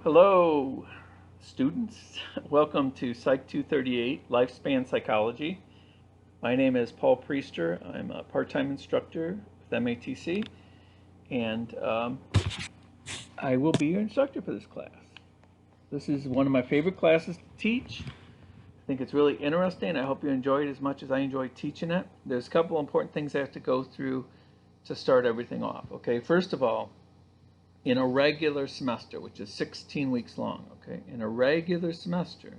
Hello, students. Welcome to Psych 238, Lifespan Psychology. My name is Paul Priester. I'm a part-time instructor with MATC, and I will be your instructor for this class. This is one of my favorite classes to teach. I think it's really interesting. I hope you enjoy it as much as I enjoy teaching it. There's a couple important things I have to go through to start everything off. Okay, first of all, in a regular semester, which is 16 weeks long, okay, in a regular semester,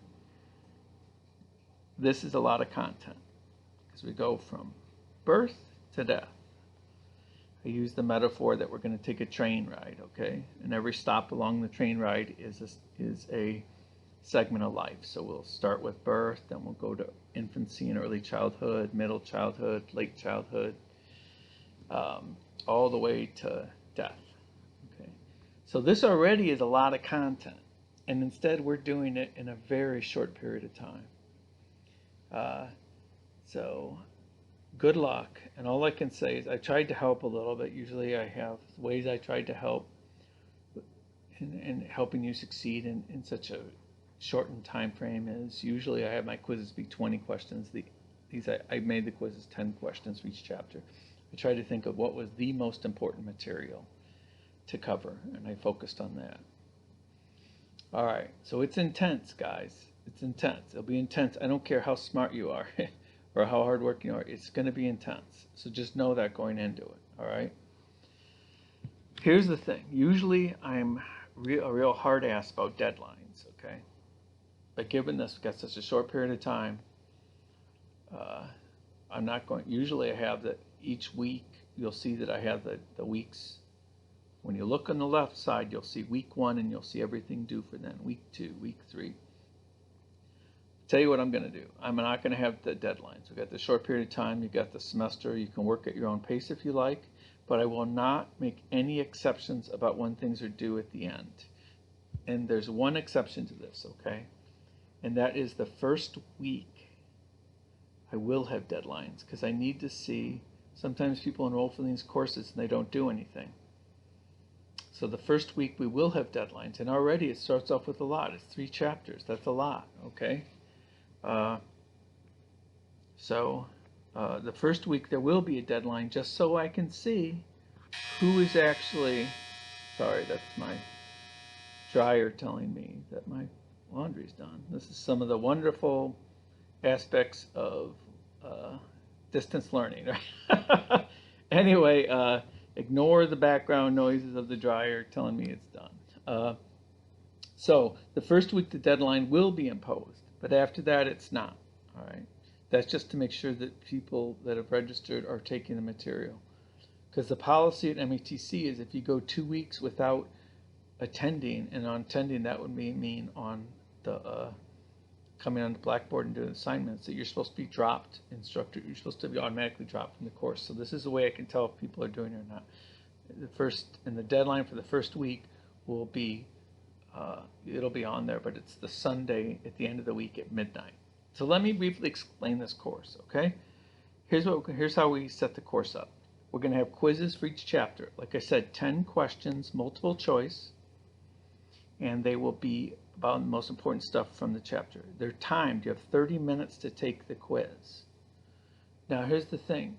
this is a lot of content because we go from birth to death. I use the metaphor that we're going to take a train ride, okay, and every stop along the train ride is a segment of life. So we'll start with birth, then we'll go to infancy and early childhood, middle childhood, late childhood, all the way to death. So this already is a lot of content, and instead we're doing it in a very short period of time. So good luck, and all I can say is I tried to help a little bit. Usually I have ways I tried to help in helping you succeed in such a shortened time frame is usually I have my quizzes be 20 questions. I made the quizzes 10 questions for each chapter. I tried to think of what was the most important material to cover, and I focused on that. All right, so it's intense, guys. It's intense. It'll be intense. I don't care how smart you are or how hardworking you are. It's going to be intense. So just know that going into it. All right. Here's the thing. Usually, I'm a real hard ass about deadlines. Okay, but given this, we've got such a short period of time, I'm not going. Usually, I have that each week. You'll see that I have the weeks. When you look on the left side, you'll see week 1 and you'll see everything due for then. Week 2, week 3. Tell you what I'm going to do. I'm not going to have the deadlines. We've got the short period of time. You've got the semester. You can work at your own pace if you like, but I will not make any exceptions about when things are due at the end. And there's one exception to this, okay? And that is the first week I will have deadlines because I need to see, sometimes people enroll for these courses and they don't do anything. So the first week we will have deadlines, and already it starts off with a lot. It's 3 chapters. That's a lot, okay? The first week there will be a deadline just so I can see who is actually, sorry, that's my dryer telling me that my laundry's done. This is some of the wonderful aspects of distance learning, right? Anyway, ignore the background noises of the dryer telling me it's done. So the first week the deadline will be imposed, but after that it's not. All right, that's just to make sure that people that have registered are taking the material. Because the policy at MATC is if you go 2 weeks without attending, and on attending that would mean on the coming on the blackboard and doing assignments, that you're supposed to be dropped, instructor. You're supposed to be automatically dropped from the course. So this is a way I can tell if people are doing it or not. The deadline for the first week will be, it'll be on there, but it's the Sunday at the end of the week at midnight. So let me briefly explain this course, okay? Here's how we set the course up. We're going to have quizzes for each chapter. Like I said, 10 questions, multiple choice, and they will be about the most important stuff from the chapter. They're timed. You have 30 minutes to take the quiz. Now, here's the thing.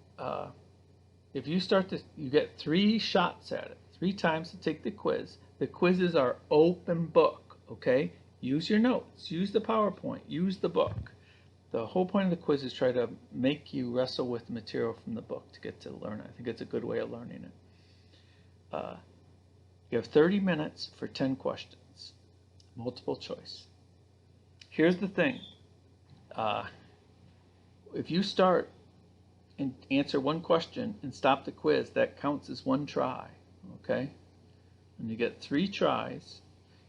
If you start to, you get 3 shots at it, 3 times to take the quiz. The quizzes are open book, okay? Use your notes, use the PowerPoint, use the book. The whole point of the quiz is try to make you wrestle with the material from the book to get to learn it. I think it's a good way of learning it. You have 30 minutes for 10 questions. Multiple choice. Here's the thing. If you start and answer one question and stop the quiz, that counts as 1 try, okay? When you get 3 tries,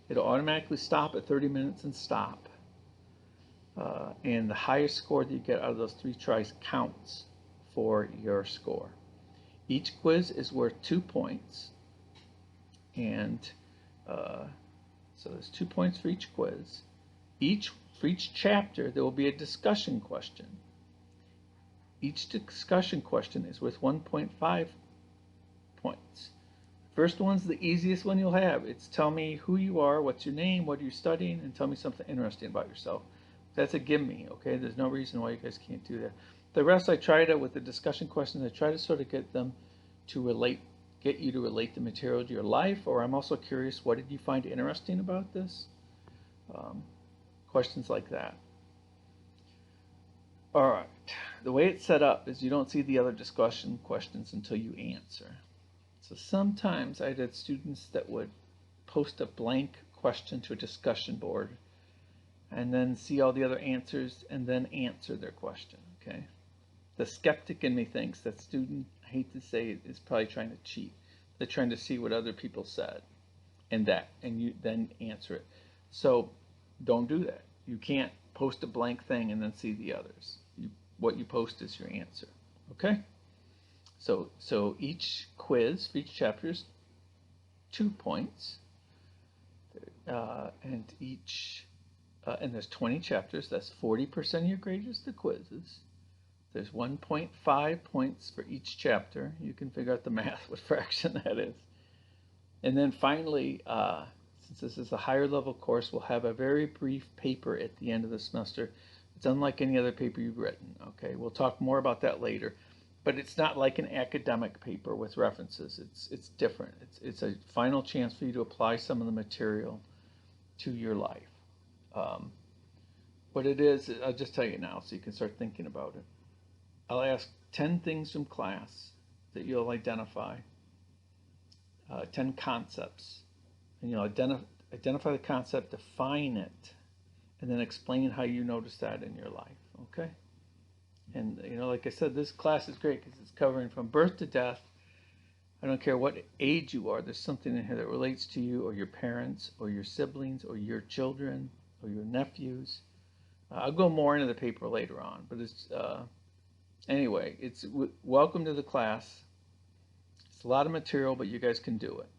it'll automatically stop at 30 minutes and stop. And the highest score that you get out of those 3 tries counts for your score. Each quiz is worth 2 points, and so there's 2 points for each quiz. For each chapter, there will be a discussion question. Each discussion question is worth 1.5 points. First one's the easiest one you'll have. It's tell me who you are, what's your name, what are you studying, and tell me something interesting about yourself. That's a give me, okay? There's no reason why you guys can't do that. The rest I try to, with the discussion questions, I try to sort of get them to relate, get you to relate the material to your life, or I'm also curious, what did you find interesting about this? Questions like that. All right, the way it's set up is you don't see the other discussion questions until you answer. So sometimes I had students that would post a blank question to a discussion board and then see all the other answers and then answer their question, okay? The skeptic in me thinks that student, I hate to say it, is probably trying to cheat. They're trying to see what other people said and you then answer it. So don't do that. You can't post a blank thing and then see the others. What you post is your answer, okay? So each quiz for each chapter is 2 points, and there's 20 chapters. That's 40% of your grade is the quizzes. There's 1.5 points for each chapter. You can figure out the math, what fraction that is. And then finally, since this is a higher level course, we'll have a very brief paper at the end of the semester. It's unlike any other paper you've written, okay? We'll talk more about that later. But it's not like an academic paper with references. It's different. It's a final chance for you to apply some of the material to your life. What it is, I'll just tell you now so you can start thinking about it. I'll ask 10 things from class that you'll identify, 10 concepts, and you'll identify the concept, define it, and then explain how you notice that in your life, okay? And, like I said, this class is great because it's covering from birth to death. I don't care what age you are. There's something in here that relates to you or your parents or your siblings or your children or your nephews. I'll go more into the paper later on. But anyway, welcome to the class. It's a lot of material, but you guys can do it.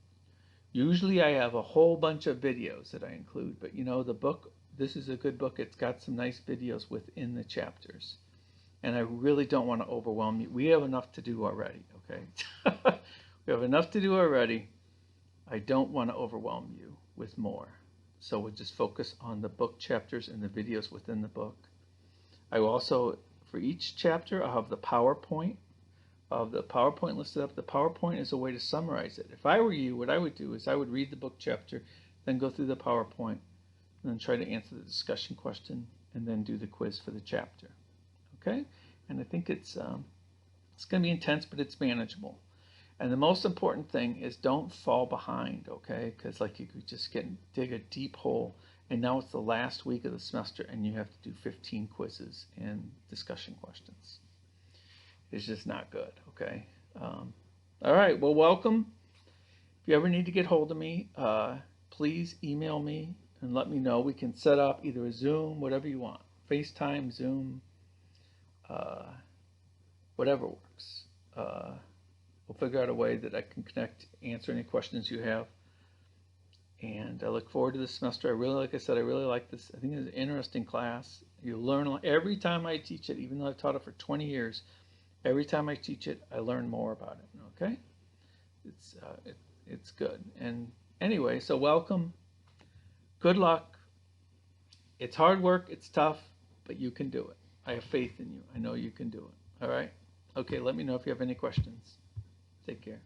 Usually I have a whole bunch of videos that I include. But, the book, this is a good book. It's got some nice videos within the chapters. And I really don't want to overwhelm you. We have enough to do already, okay? We have enough to do already. I don't want to overwhelm you with more. So we'll just focus on the book chapters and the videos within the book. I will also, for each chapter, I'll have the PowerPoint. I'll have the PowerPoint listed up. The PowerPoint is a way to summarize it. If I were you, what I would do is I would read the book chapter, then go through the PowerPoint, and then try to answer the discussion question, and then do the quiz for the chapter. Okay, and I think it's going to be intense, but it's manageable. And the most important thing is don't fall behind, okay? Because like you could just dig a deep hole, and now it's the last week of the semester, and you have to do 15 quizzes and discussion questions. It's just not good, okay? All right, well, welcome. If you ever need to get hold of me, please email me and let me know. We can set up either a Zoom, whatever you want, FaceTime, Zoom, whatever works. We'll figure out a way that I can connect, answer any questions you have. And I look forward to this semester. Like I said, I really like this. I think it's an interesting class. You learn every time I teach it, even though I've taught it for 20 years. Every time I teach it, I learn more about it. Okay, it's good. And anyway, so welcome. Good luck. It's hard work. It's tough, but you can do it. I have faith in you. I know you can do it. All right. Okay. Let me know if you have any questions. Take care.